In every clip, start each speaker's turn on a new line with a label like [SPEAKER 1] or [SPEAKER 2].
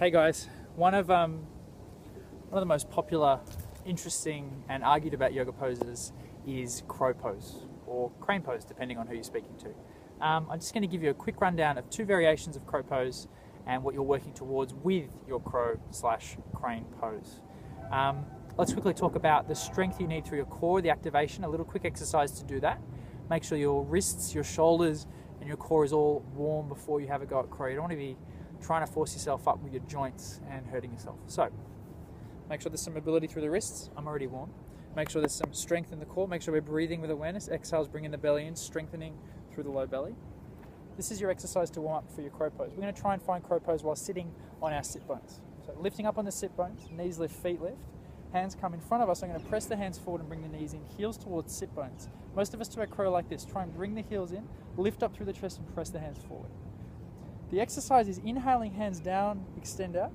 [SPEAKER 1] Hey guys, one of the most popular, interesting and argued about yoga poses is crow pose or crane pose, depending on who you're speaking to. I'm just going to give you a quick rundown of two variations of crow pose and what you're working towards with your crow/crane pose. Let's quickly talk about the strength you need through your core, the activation, a little quick exercise to do that. Make sure your wrists, your shoulders and your core is all warm before you have a go at crow. You don't want to be trying to force yourself up with your joints and hurting yourself. So make sure there's some mobility through the wrists. I'm already warm. Make sure there's some strength in the core. Make sure we're breathing with awareness. Exhales, bringing the belly in, strengthening through the low belly. This is your exercise to warm up for your crow pose. We're going to try and find crow pose while sitting on our sit bones. So lifting up on the sit bones, knees lift, feet lift. Hands come in front of us. I'm going to press the hands forward and bring the knees in, heels towards sit bones. Most of us do a crow like this. Try and bring the heels in, lift up through the chest and press the hands forward. The exercise is inhaling, hands down, extend out.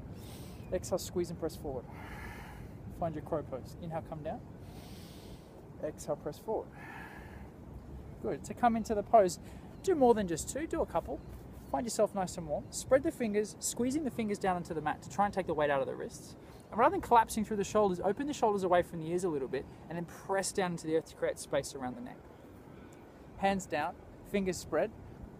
[SPEAKER 1] Exhale, squeeze and press forward. Find your crow pose. Inhale, come down. Exhale, press forward. Good. To come into the pose, do more than just two, do a couple. Find yourself nice and warm. Spread the fingers, squeezing the fingers down onto the mat to try and take the weight out of the wrists. And rather than collapsing through the shoulders, open the shoulders away from the ears a little bit and then press down into the earth to create space around the neck. Hands down, fingers spread.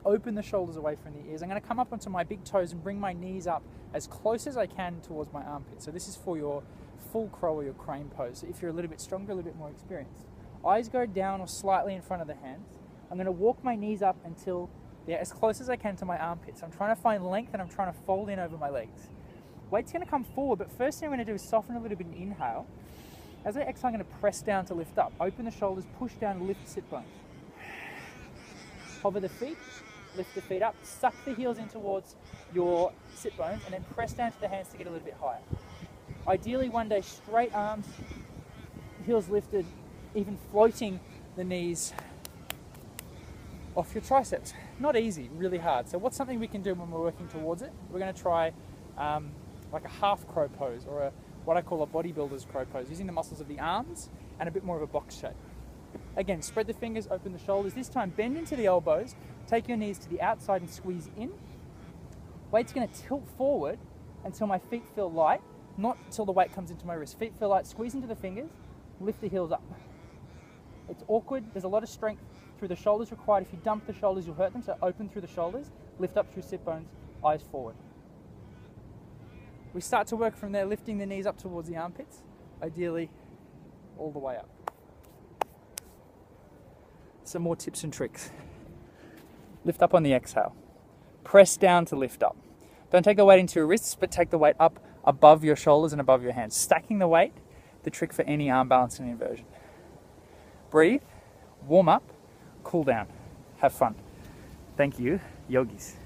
[SPEAKER 1] Open the shoulders away from the ears. I'm going to come up onto my big toes and bring my knees up as close as I can towards my armpit. So this is for your full crow or your crane pose. So if you're a little bit stronger, a little bit more experienced. Eyes go down or slightly in front of the hands. I'm going to walk my knees up until they're as close as I can to my armpits. I'm trying to find length and I'm trying to fold in over my legs. Weight's going to come forward, but first thing I'm going to do is soften a little bit and inhale. As I exhale, I'm going to press down to lift up. Open the shoulders, push down, lift the sit bones. Hover the feet. Lift the feet up, suck the heels in towards your sit bones and then press down to the hands to get a little bit higher. Ideally one day straight arms, heels lifted, even floating the knees off your triceps. Not easy, really hard. So what's something we can do when we're working towards it? We're going to try like a half crow pose or what I call a bodybuilder's crow pose, using the muscles of the arms and a bit more of a box shape. Again, spread the fingers, open the shoulders. This time, bend into the elbows. Take your knees to the outside and squeeze in. Weight's going to tilt forward until my feet feel light, not until the weight comes into my wrist. Feet feel light, squeeze into the fingers, lift the heels up. It's awkward. There's a lot of strength through the shoulders required. If you dump the shoulders, you'll hurt them. So open through the shoulders, lift up through sit bones, eyes forward. We start to work from there, lifting the knees up towards the armpits, ideally all the way up. Some more tips and tricks. Lift up on the exhale. Press down to lift up. Don't take the weight into your wrists, but take the weight up above your shoulders and above your hands. Stacking the weight, the trick for any arm balance and inversion. Breathe, warm up, cool down. Have fun. Thank you, yogis.